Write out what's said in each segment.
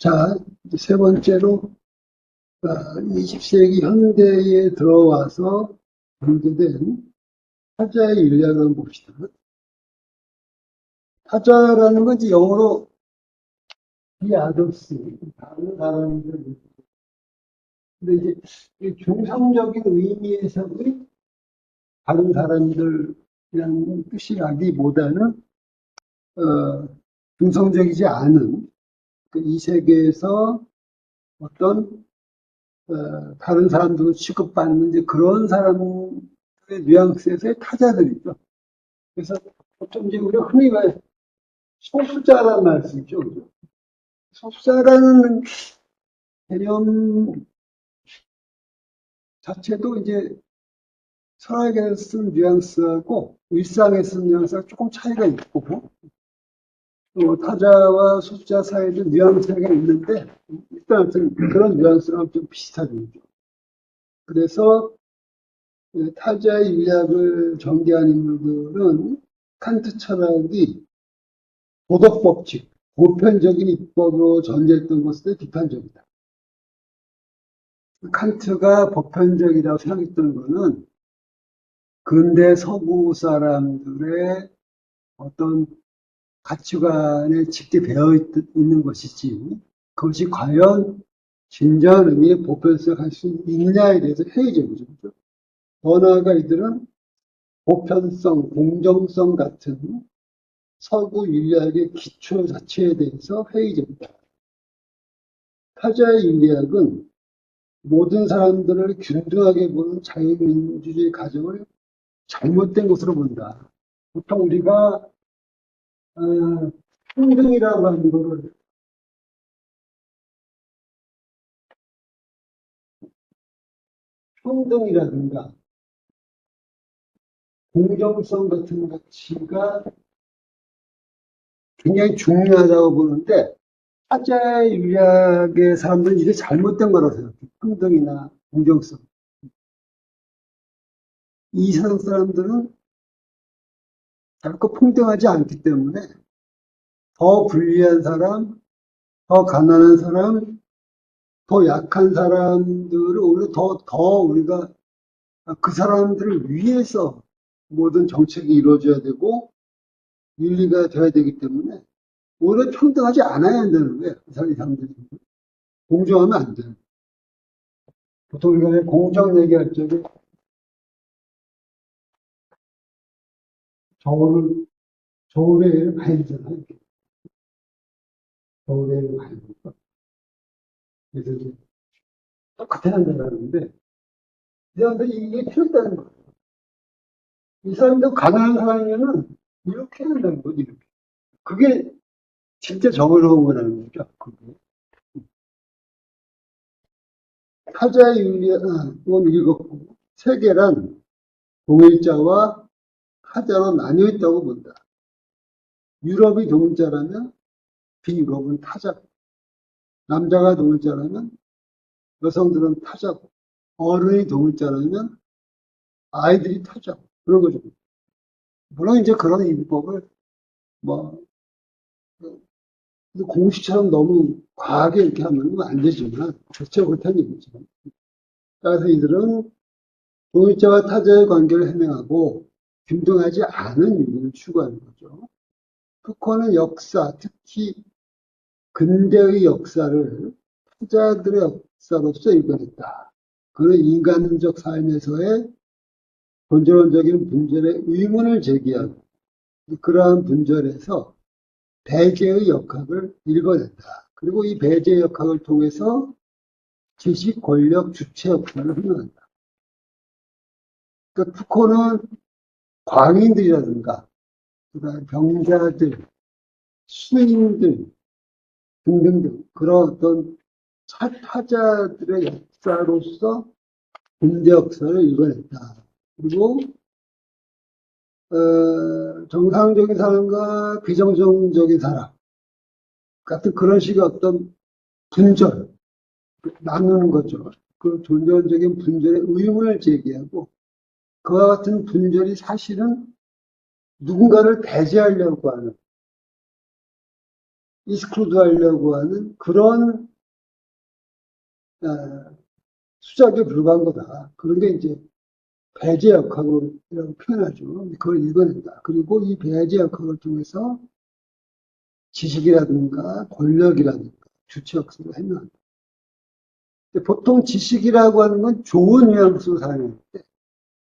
자, 이제 세 번째로 20세기 현대에 들어와서 전개된 타자의 윤리학을 한번 봅시다. 타자라는 건 이제 영어로 비아더스, 다른 사람들. 근데 이제 이 중성적인 의미에서의 다른 사람들이라는 뜻이라기보다는 중성적이지 않은 이 세계에서 어떤 다른 사람들로 취급받는 이제 그런 사람들의 뉘앙스에서의 타자들이죠. 그래서 보통 이제 우리가 흔히 왜 소수자라는 말 쓰죠. 그죠? 소수자라는 개념 자체도 이제 철학에서 쓴 뉘앙스하고 일상에 쓴 뉘앙스가 조금 차이가 있고, 또 타자와 소수자 사이에도 뉘앙스가 있는데, 일단 그런 뉘앙스랑 좀 비슷하죠. 그래서 타자의 윤리학을 전개한 인물들은 칸트 철학이 도덕법칙, 보편적인 입법으로 전제했던 것에 비판적이다. 칸트가 보편적이라고 생각했던 것은 근대 서구 사람들의 어떤 가치관에 짙게 배어 있는 것이지 그것이 과연 진정한 의미의 보편성을 할 수 있느냐에 대해서 회의적이죠. 더 나아가 이들은 보편성, 공정성 같은 서구 윤리학의 기초 자체에 대해서 회의적이다. 타자의 윤리학은 모든 사람들을 균등하게 보는 자유민주주의 가정을 잘못된 것으로 본다. 보통 우리가 평등이라고 하는 거를 평등이라든가 공정성 같은 가치가 굉장히 중요하다고 보는데 타자의 윤리학의 사람들은 이게 잘못된 거라고 생각해요. 평등이나 공정성. 이 세상 사람들은 결코 평등하지 않기 때문에 더 불리한 사람, 더 가난한 사람, 더 약한 사람들을 오히려 더 우리가 그 사람들을 위해서 모든 정책이 이루어져야 되고 윤리가 돼야 되기 때문에 오히려 평등하지 않아야 한다는 거예요. 이 사람들이. 공정하면 안 돼요. 보통 우리가 공정 얘기할 적에 저울에 많이 되잖아요. 저울에 많이 되고. 그래서 이제 똑같아야 한다는데 이 사람들이 이게 필요했다는 거예요. 이 사람도 가난한 사람이면은 이렇게 해야 된다는 거지. 이렇게. 그게 진짜 정의로운 거라는 거죠. 그게. 타자의 윤리학은 읽었고 세계란 동일자와 타자로 나뉘어 있다고 본다. 유럽이 동일자라면 비유럽은 타자고 남자가 동일자라면 여성들은 타자고 어른이 동일자라면 아이들이 타자고 그런 거죠. 물론 이제 그런 인법을 뭐 공식처럼 너무 과하게 이렇게 하면 안 되지만 그렇죠 그렇다는 얘기죠. 따라서 이들은 동일자와 타자의 관계를 해명하고 균등하지 않은 윤리를 추구하는 거죠. 푸코는 역사, 특히 근대의 역사를 타자들의 역사로서 읽어냈다. 그는 인간적 삶에서의 본질론적인 분절의 의문을 제기하고 그러한 분절에서 배제의 역학을 읽어낸다. 그리고 이 배제 역학을 통해서 지식, 권력, 주체 역할을 해명한다. 그러니까 푸코는 광인들이라든가 그다음에 병자들, 수인들 등등등 그런 어떤 타자들의 역사로서 근대 역사를 읽어냈다. 그리고 정상적인 사람과 비정상적인 사람 같은 그런 식의 어떤 분절, 나누는 거죠. 그 존재론적인 분절의 의문을 제기하고 그와 같은 분절이 사실은 누군가를 배제하려고 하는 익스클루드 하려고 하는 그런 수작에 불과한 거다. 그런 게 이제 배제 역학이라고 표현하죠. 그걸 읽어낸다. 그리고 이 배제 역학을 통해서 지식이라든가 권력이라든가 주체 역사를 해명한다. 보통 지식이라고 하는 건 좋은 뉘앙스로 사용하는데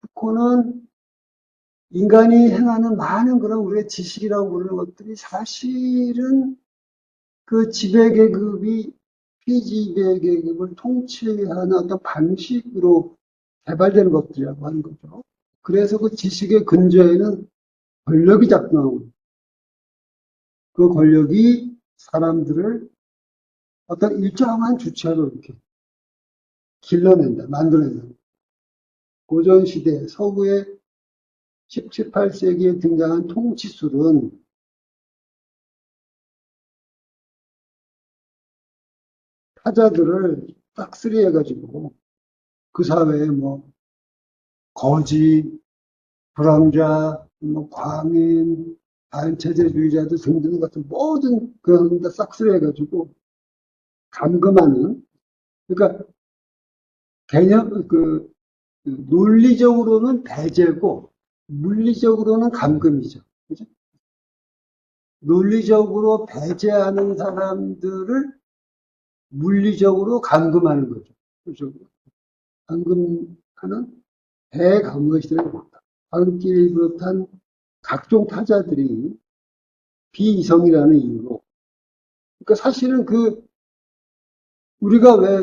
푸코는 인간이 행하는 많은 그런 우리의 지식이라고 부르는 것들이 사실은 그 지배계급이 피지배계급을 통치하는 어떤 방식으로 개발되는 것들이라고 하는 거죠. 그래서 그 지식의 근저에는 권력이 작동하고 그 권력이 사람들을 어떤 일정한 주체로 이렇게 길러낸다, 만들어낸다. 고전시대 서구의 17, 18세기에 등장한 통치술은 타자들을 싹쓸이해가지고 그 사회에 뭐 거지, 불황자, 뭐 광인, 반체제주의자들 등등 같은 모든 그런 데 싹쓸이해가지고 감금하는 그러니까 개념 논리적으로는 배제고 물리적으로는 감금이죠. 그죠? 논리적으로 배제하는 사람들을 물리적으로 감금하는 거죠. 그죠? 감금하는 대감금 시대를 본다. 방길을 비롯한 각종 타자들이 비이성이라는 이유로. 그러니까 사실은 우리가 왜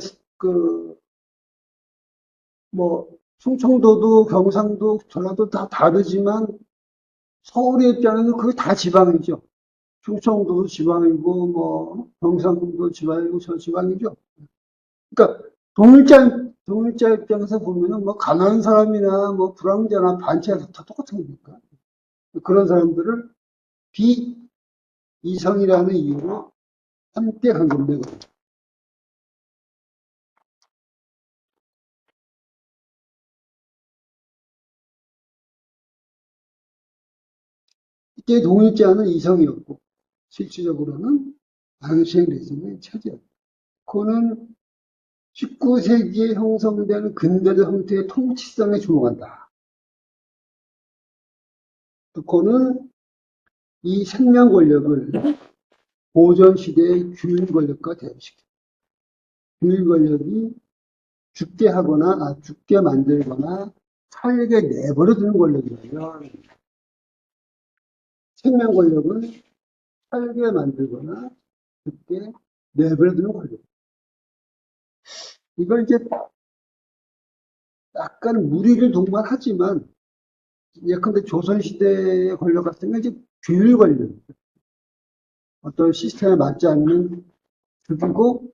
뭐, 충청도도 경상도 전라도 다 다르지만 서울의 입장에는 그게 다 지방이죠. 충청도도 지방이고 뭐 경상도 지방이고 저 지방이죠. 그러니까 동일자 입장에서 보면은 뭐 가난한 사람이나 뭐 불황자나 반체가 다 똑같은 거니까 그런 사람들을 비이성이라는 이유로 함께 감금되거든요. 이때 동일자는 이성이었고 실질적으로는 앙시앵리즘의 체제였고 그거는 19세기에 형성되는 근대적 형태의 통치성에 주목한다. 그거는 이 생명 권력을 고전 시대의 규율 권력과 대입시킵니다. 규율 권력이 죽게 만들거나 살게 내버려두는 권력이라면 생명 권력은 살게 만들거나 죽게 내버려두는 권력. 이걸 이제 약간 무리를 동반하지만 예컨대 조선시대의 권력 같은 건 이제 규율 권력. 어떤 시스템에 맞지 않는 죽이고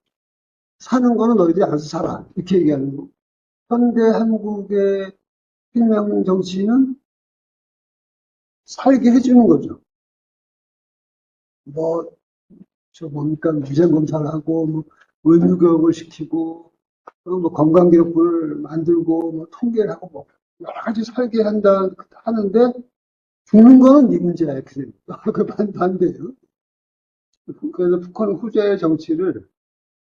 사는 거는 너희들이 알아서 살아. 이렇게 얘기하는 거. 현대 한국의 혁명 정치는 살게 해주는 거죠. 뭐, 뭡니까, 위생검사를 하고, 뭐, 의무교육을 시키고, 뭐, 건강기록부를 만들고, 뭐, 통계를 하고, 뭐, 여러 가지 살게 하는데, 죽는 거는 네 문제야, 이렇게. 그 반대예요. 그래서 북한은 후제의 정치를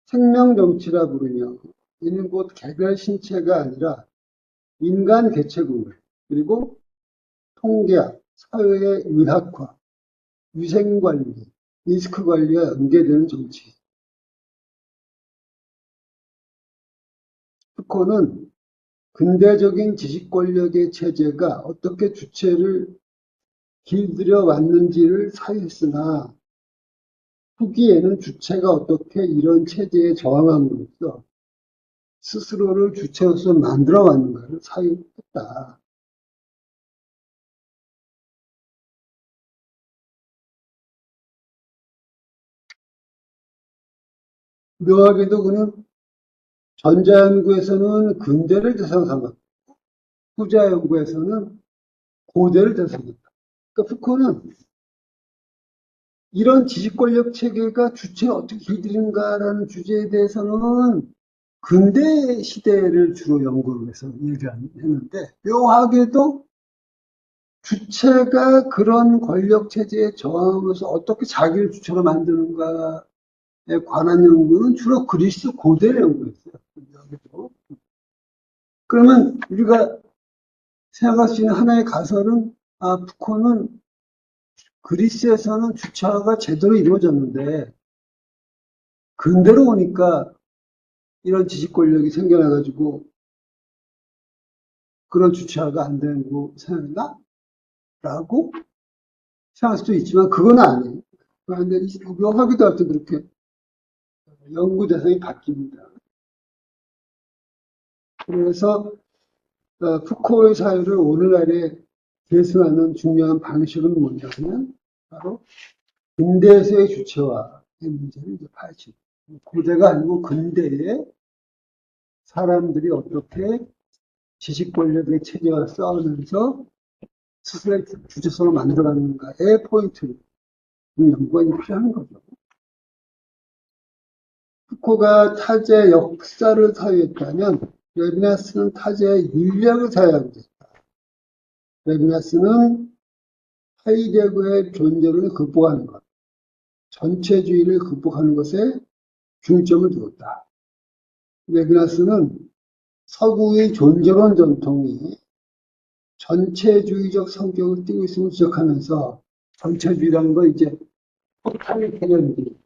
생명정치라 부르며, 이는 곧 개별 신체가 아니라 인간 개체군을, 그리고 통계학, 사회의 의학화, 위생관리, 리스크관리와 연계되는 정치. 푸코는 근대적인 지식권력의 체제가 어떻게 주체를 길들여 왔는지를 사유했으나 후기에는 주체가 어떻게 이런 체제에 저항함으로써 스스로를 주체로서 만들어 왔는가를 사유했다. 묘하게도 그는 전자연구에서는 근대를 대상으로 삼았고 후자연구에서는 고대를 대상으로 삼았다. 그러니까 푸코는 이런 지식권력 체계가 주체를 어떻게 길들이는가라는 주제에 대해서는 근대 시대를 주로 연구를 해서 얘기를 했는데 묘하게도 주체가 그런 권력 체제에 저항하면서 어떻게 자기를 주체로 만드는가에 관한 연구는 주로 그리스 고대를 연구했어요. 여기도. 그러면 우리가 생각할 수 있는 하나의 가설은, 푸코는 그리스에서는 주체화가 제대로 이루어졌는데, 근대로 오니까 이런 지식 권력이 생겨나가지고 그런 주체화가 안 되고 생각나? 라고 생각할 수도 있지만 그건 아니에요. 그런데 명하기도 할 때 그렇게 연구 대상이 바뀝니다. 그래서 푸코의 사유를 오늘날에 계승하는 중요한 방식은 뭐냐면 바로 근대에서의 주체화의 문제를 이제 파헤치고 고대가 아니고 근대에 사람들이 어떻게 지식 권력의 체제와 싸우면서 스스로의 주체성을 만들어가는가의 포인트를 연구가 필요한 거죠. 푸코가 타제의 역사를 사유했다면 레비나스는 타제의 윤리학을 사유하고 있다. 레비나스는 하이데거의 존재론을 극복하는 것, 전체주의를 극복하는 것에 중점을 두었다. 레비나스는 서구의 존재론 전통이 전체주의적 성격을 띠고 있음을 지적하면서 전체주의라는 건 이제 포탈리 개념이지.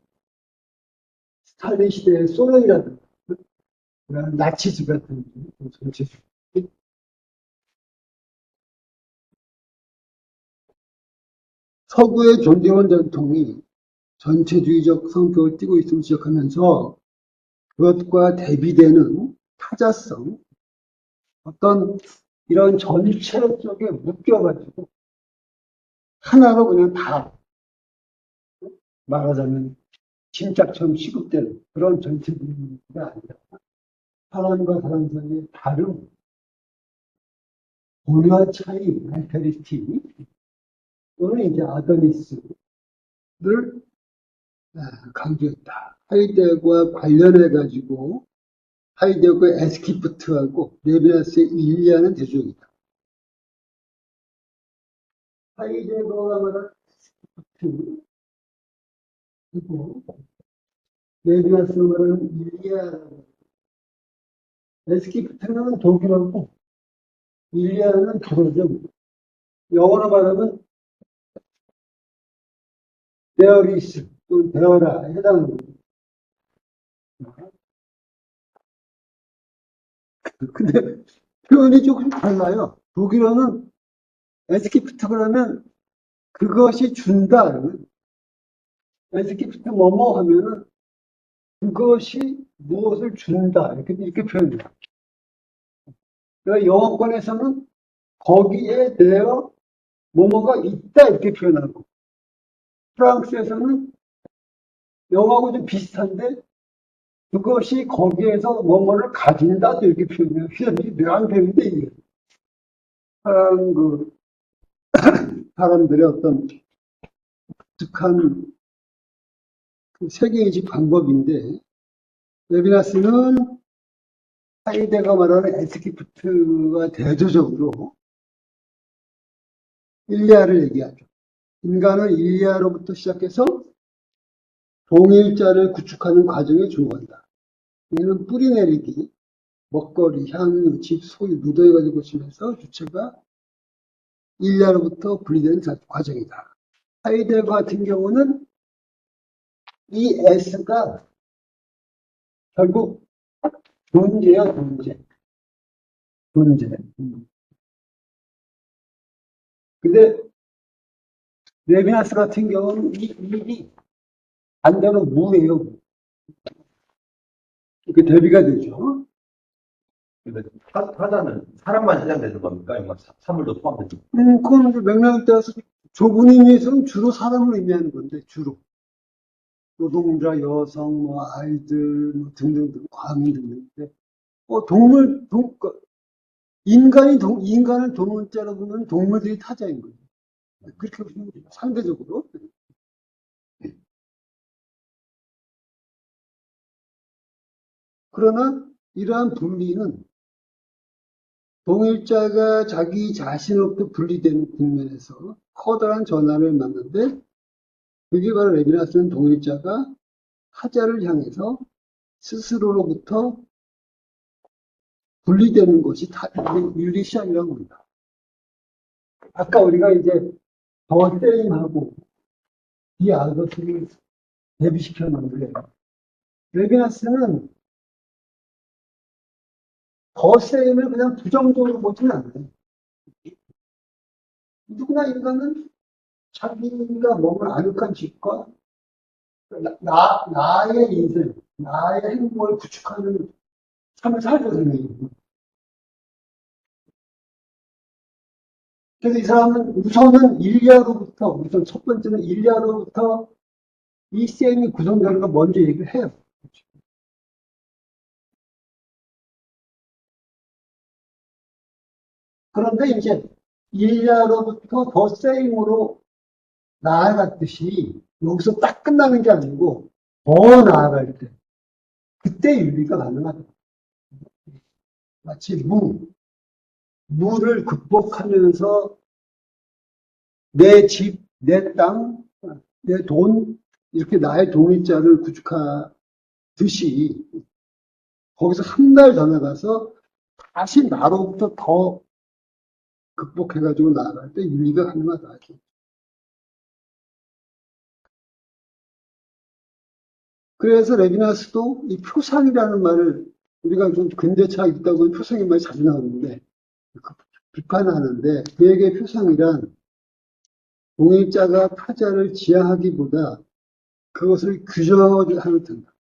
스탈린 시대의 소련이라든가 나치즘 같은 전체주의. 서구의 존재론 전통이 전체주의적 성격을 띠고 있음을 지적하면서 그것과 대비되는 타자성, 어떤 이런 전체 쪽에 묶여가지고 하나로 그냥 다 말하자면 침짝처럼 취급되는 그런 전체주의가 아니라 사람과 사람 사이의 다름, 고유한 차이, 알테리티, 또는 이제 아더니스를 강조했다. 하이데거와 관련해가지고 하이데거의 에스키프트하고 레비나스의 일리아는 대조적이다. 하이데거가 말한 에스키프트, 그리고 레비나스가 말하는 일리아, 에스키프트는 독일어고 일리아는 불어죠. 영어로 말하면 데어리스 또는 데어라에 해당합니다. 근데 표현이 조금 달라요. 독일어는 에스키프트 그러면 그것이 준다. 에스키프트 뭐뭐 하면은 그것이 무엇을 준다. 이렇게 표현해요. 그러니까 영어권에서는 거기에 대해 뭐뭐가 있다. 이렇게 표현하고 프랑스에서는 영어하고 좀 비슷한데 그것이 거기에서 뭐뭐를 가진다. 이렇게 표현해요. 굉장히 묘한 표현인데 이게 그 사람들의 어떤 독특한 그 세계인식 방법인데 레비나스는 하이데가 말하는 에스키프트와 대조적으로 일리아를 얘기하죠. 인간은 일리아로부터 시작해서 동일자를 구축하는 과정에 주목한다. 이는 뿌리내리기, 먹거리, 향유, 집, 소유, 무더위 가지고 고치면서 주체가 일리아로부터 분리되는 과정이다. 하이데거 같은 경우는 이 S가 결국 존재야, 존재. 존재. 근데 레비나스 같은 경우는 이 일이 반대로 무예요. 이렇게 대비가 되죠. 근데 타자는 사람만 해당되는 겁니까? 아니면 사물도 포함되는 겁니까? 그건 이제 맥락에 따라서 좁은 의미에서는 주로 사람을 의미하는 건데, 주로. 노동자, 여성, 뭐, 아이들, 뭐 등등등, 과민 등등. 그러니까 인간을 동물자로 보면 동물들이 타자인 거예요. 그렇게 보시면 돼요. 상대적으로. 그러나 이러한 분리는 동일자가 자기 자신으로부터 분리되는 국면에서 커다란 전환을 맞는데 그게 바로 레비나스는 동일자가 타자를 향해서 스스로로부터 분리되는 것이 윤리 시작이라고 합니다. 아까 우리가 이제 더 세임하고 이 아더스를 대비시켜 놓는데 레비나스는 더 세임을 그냥 부정적으로 보지는 않아요. 누구나 인간은 자기가 먹을 아늑한 집과 나의 인생, 나의 행복을 구축하는 삶을 살게 되는. 그래서 이 사람은 우선 첫 번째는 일리아로부터 이 셈이 구성되는 걸 먼저 얘기를 해요. 그런데 이제 일리아로부터 더 셈으로 나아갔듯이 여기서 딱 끝나는 게 아니고 더 나아갈 때 그때 윤리가 가능하다. 마치 무를 극복하면서 내 집, 내 땅, 내 돈, 이렇게 나의 동일자를 구축하듯이 거기서 한 발 더 나가서 다시 나로부터 더 극복해가지고 나아갈 때 윤리가 가능하다. 그래서 레비나스도 이 표상이라는 말을 우리가 좀 근대차 있다고 하면 표상의 말이 자주 나오는데 비판하는데 그에게 표상이란 동일자가 타자를 지향하기보다 그것을 규정하면 된다.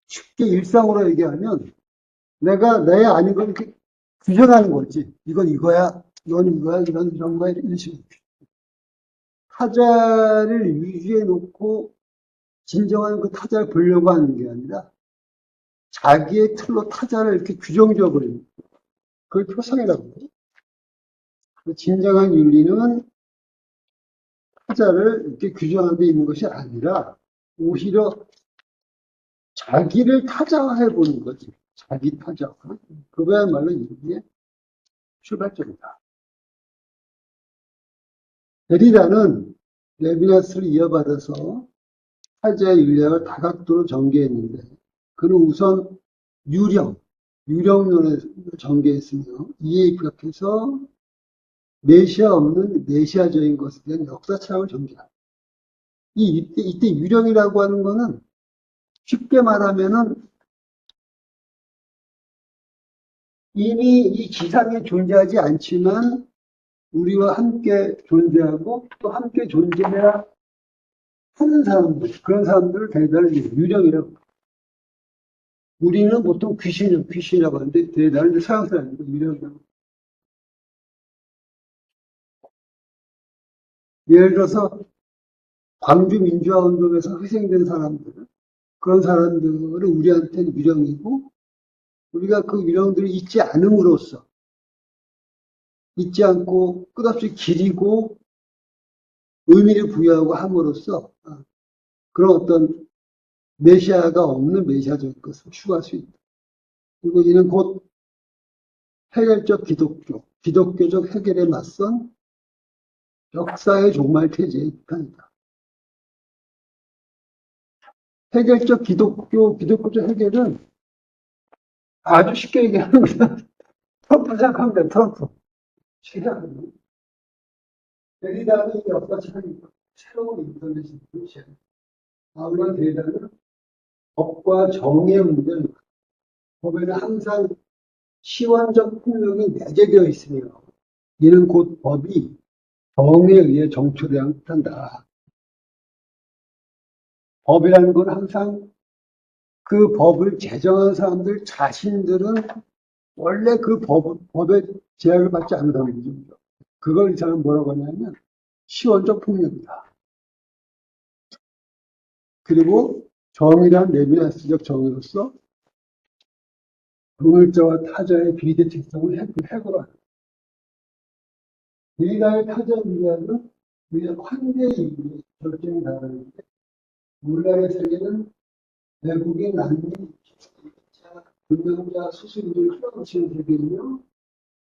쉽게 일상으로 얘기하면 내가 내 아닌 걸 이렇게 규정하는 거지. 이건 이거야, 이건 이거야, 이런 거야, 이런 식으로. 타자를 위주에 놓고 진정한 그 타자를 보려고 하는 게 아니라 자기의 틀로 타자를 이렇게 규정지어버리는 거예요. 그걸 표상이라고 해요. 진정한 윤리는 타자를 이렇게 규정하는 데 있는 것이 아니라 오히려 자기를 타자화해 보는 거지. 자기 타자화. 그거야말로 윤리의 출발점이다. 데리다는 레비나스를 이어받아서 타자의 윤리학을 다각도로 전개했는데 그는 우선 유령론을 전개했으며 이에 입각해서 메시아 없는 메시아적인 것에 대한 역사 차원을 전개합니다. 이때 유령이라고 하는 거는 쉽게 말하면은 이미 이 지상에 존재하지 않지만 우리와 함께 존재하고 또 함께 존재해야 하는 사람들, 그런 사람들을 대단히 유령이라고 합니다. 우리는 보통 귀신이라고 하는데 대단히 서양 사람이고 유령이라고. 예를 들어서 광주 민주화 운동에서 희생된 사람들, 그런 사람들은 우리한테는 유령이고 우리가 그 유령들을 잊지 않고 끝없이 기리고 의미를 부여하고 함으로써 그런 어떤 메시아가 없는 메시아적인 것을 추구할 수 있다. 그리고 이는 곧 해결적 기독교적 해결에 맞선 역사의 종말 태제의 비판이다. 기독교적 해결은 아주 쉽게 얘기하면 그냥 트럼프 생각하면 돼, 트럼프. 최대한. 데리다는 이 역사책은 새로운 인터넷이 시작. 아울러 데리다는 법과 정의의 문제는 법에는 항상 시원적 폭력이 내재되어 있으며 이는 곧 법이 정의에 의해 정초되어야 한다. 법이라는 건 항상 그 법을 제정한 사람들 자신들은 원래 그 법의 제약을 받지 않는다는 거죠. 그걸 이 사람은 뭐라고 하냐면 시원적 폭력이다. 그리고 정의란 레비나스적 정의로서 동일자와 타자의 비대칭성을 해결하는. 데리다의 타자 윤리학은 우리가 환대의 이유에 결정이 나가는데 우리나라의 세계는 외국인 난민 운명자 수수인들 흘러넘치는 세계이며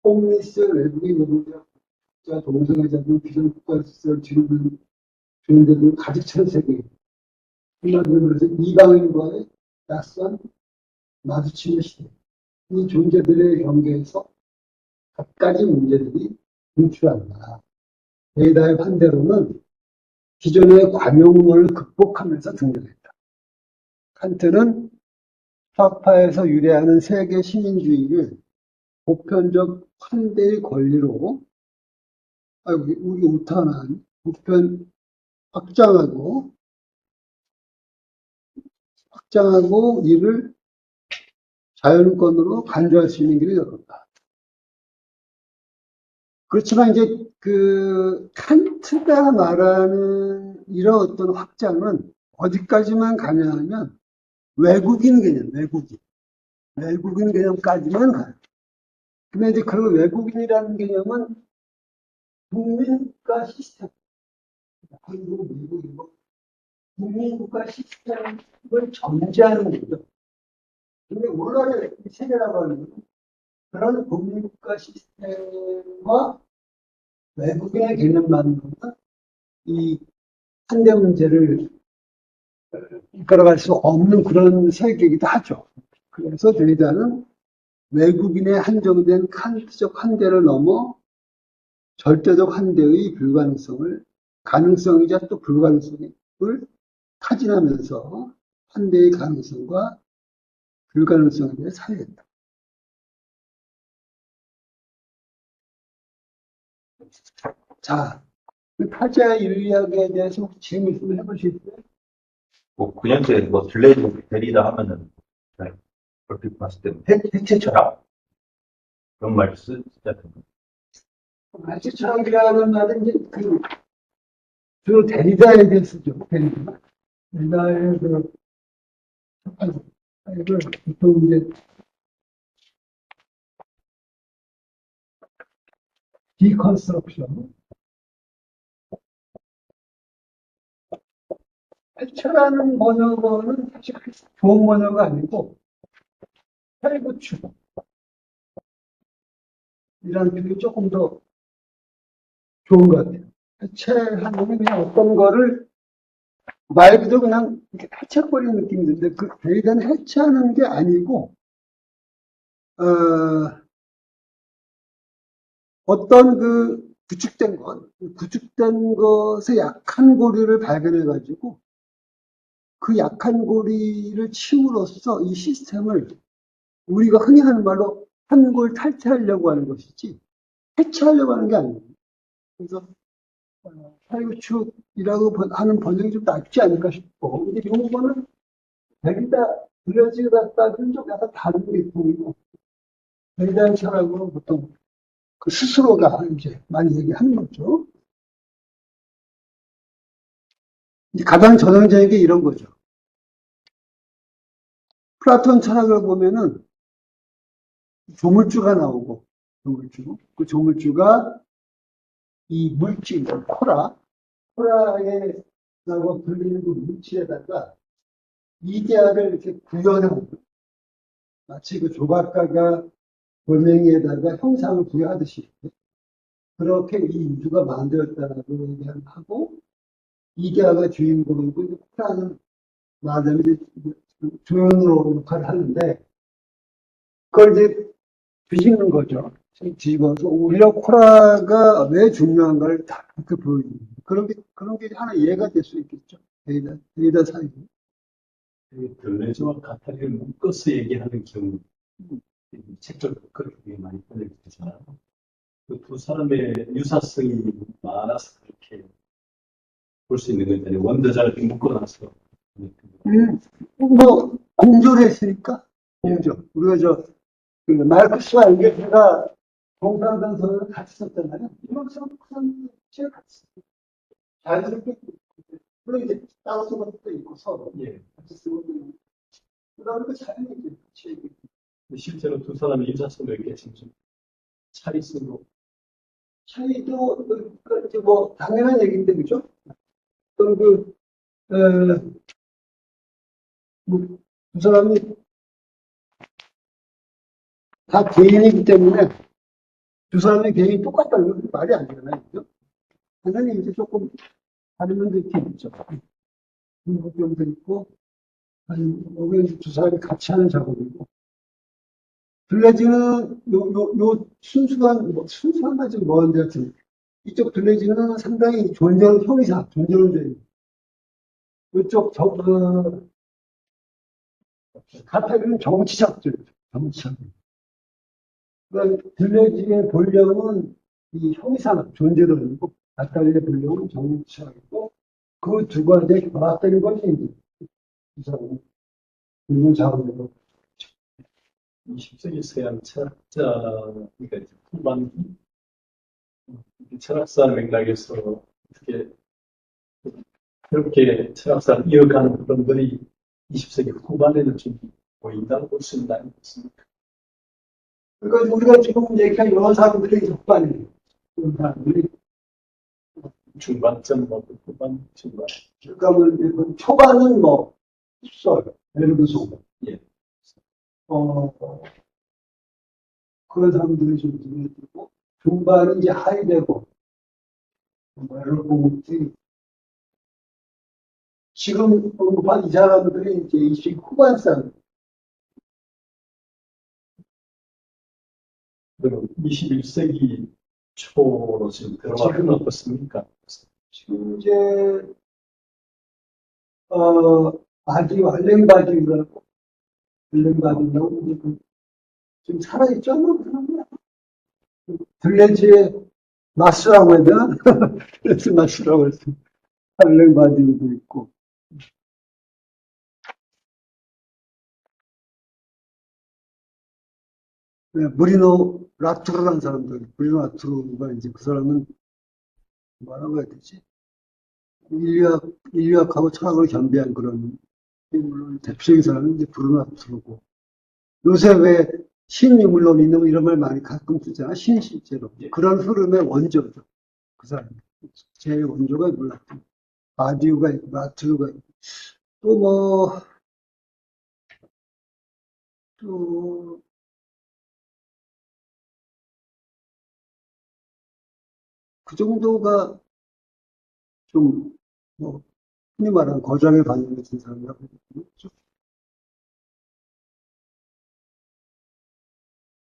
홈리스 외국인 노동자 동성애 자들 비정국가시설 주민들 주민들은 가득 찬 세계. 한마디로 말해서 이방인과의 낯선 마주치는 시대. 이 존재들의 경계에서 갖가지 문제들이 분출한다. 베이다의 반대로는 기존의 관용론을 극복하면서 등장했다. 칸트는 파파에서 유래하는 세계 시민주의를 보편적 환대의 권리로 우리 우탄한 보편 확장하고 이를 자연권으로 간주할 수 있는 길을 열었다. 그렇지만 이제 그 칸트가 말하는 이런 어떤 확장은 어디까지만 가냐면 외국인 개념까지만 가요. 근데 이제 그 외국인이라는 개념은 국민국가 시스템, 한국, 미국, 이거 국민국가 시스템을 전제하는 거죠. 근데 오늘날의 세계라고 하는 건 그런 국민국가 시스템과 외국인의 개념만으로는 이 한대 문제를 이끌어갈 수 없는 그런 세계이기도 하죠. 그래서 데리다는 외국인의 한정된 칸트적 한대를 넘어 절대적 한대의 가능성이자 또 불가능성을 타진하면서 한대의 가능성과 불가능성에 대해 살린다. 자, 타자 윤리학에 대해서 혹시 질문 있으면 해보시겠어요? 뭐, 그냥 뭐, 블레이드 데리다 하면은, 네, 그렇게 봤을 때는 해체 철학. 그런 말 쓰지 않던가. 해체 철학이라는 말은 이제 주로 데리다에 대해 쓰죠. 데리다의 그 이걸 보통 이제 디컨스트럭션. 해체라는 번역어는 사실 좋은 번역어가 아니고 탈구축 이라는 표현이 조금 더 좋은 것 같아요. 해체하면 그냥 어떤 거를 말 그대로 그냥 이렇게 해체버리는 느낌이 드는데 그 데리다는 해체하는 게 아니고 어떤 그 구축된 것의 약한 고리를 발견해가지고 그 약한 고리를 치움으로써 이 시스템을 우리가 흔히 하는 말로 한골 탈퇴하려고 하는 것이지 해체하려고 하는 게 아니에요. 그래서 탈구축이라고 하는 번역이 좀 낫지 않을까 싶고 근데 요거는 데리다 브라질 같다는 좀 약간 다른 계통이고 데리다의 철학으로 보통 그 스스로가 이제 많이 얘기하는 거죠. 이제 가장 전형적인 게 이런 거죠. 플라톤 철학을 보면은 조물주가 나오고, 그 조물주가 이 물질, 코라라고 불리는 그 물질에다가 이데아를 이렇게 구현하는, 마치 그 조각가가 돌멩이에다가 형상을 부여하듯이, 그렇게 이 우주가 만들었다라고 얘기하고, 이데아가 주인공이고, 코라는 말하자면 조연으로 역할을 하는데, 그걸 이제 뒤집는 거죠. 뒤집어서 오히려 코라가 왜 중요한가를 다 그렇게 보여줍니다. 그런 게 하나 이해가 될 수 있겠죠. 데이터 사이즈. 들레즈와 카타리를 묶어서 얘기하는 경우, 책적 그렇게 많이 번역되잖아요. 그 두 사람의 유사성이 많아서 그렇게 볼 수 있는 거잖아요. 원저자를 묶어놔서. 공조했으니까, 공조. 우리가 그 마르크스와 engels가 공산당선을 같이 썼잖아요. 이것처럼 큰 책을 같이 썼어요. 자연스럽게, 물론 이제 따로 쓴 것도 있고, 서로. 예. 같이 쓰고, 그 다음에 그 자연스럽게 같이 얘기해. 실제로 두 사람의 유사성도 있게 지금 차리스로. 차이도, 이제 당연한 얘기인데, 그죠? 어떤 두 사람이 다 개인이기 때문에 두 사람의 개인이 똑같다는 건 말이 안 되잖아요. 그죠? 당연히 이제 조금 다른 면도 이렇게 있죠. 분석병도 있고, 아니, 여기 이제 두 사람이 같이 하는 작업이고, 블레즈는 요 순수한, 순수한 말이 뭐한데 하여튼, 이쪽 블레즈는 상당히 존재하는 형이사, 존재하는 죄. 이쪽 카타르는 정치학죠. 정치학. 그러니까 블레즈의 본령은 이 형이상, 존재론이고, 카타르의 본령은 정치학이고, 그 두 가지에 결합되는 것이 이제 이 사람은 이런 작업이고, 20세기 서양 철학자가 이제 후반기 철학사 맥락에서 어떻게 그렇게 철학사를 이어가는 그런들이 20세기 후반에는 좀 보인다고 볼 수 있는 거 아니겠습니까? 그러니까 우리가 지금 얘기한 여러 사람들의 역반이에요. 그런 사람들이. 중반점, 뭐, 후반, 중반. 그러니까 뭐 이제 그 초반은 뭐, 흡설, 베르그송, 예. 그런 사람들이 좀 눈에 띄고, 중반이 이제 하이데거, 뭐, 이런 공들이 지금 언급한 이 사람들이 이제 20세기 후반 사람, 그리고 21세기 초로 지금 들어가면 어떻습니까? 지금 이제, 알랭바디우라고, 알랭바디우라고, 이제 지금 살아있죠? 뭐, 그런 거야. 들레지의 마스라고 해야 되나? 들레지 마스라고 해서, 알랭바디우도 있고, 네, 무리노 라투르라는 사람들, 무리노 라투르가 이제 그 사람은 뭐라고 해야 되지? 인류학하고 철학을 겸비한 그런, 물론 대표적인 사람은 이제 브루노 라투르고, 요새 왜 신유물론 있는 거 이런 말 많이 가끔 쓰잖아. 신실제로. 그런 흐름의 원조죠. 그 사람. 제일 원조가 몰라. 바디우가 있고, 라투르가 있고, 또 뭐, 또, 그 정도가 좀, 뭐, 흔히 말하는 거장의 반응 같은 사람이라고.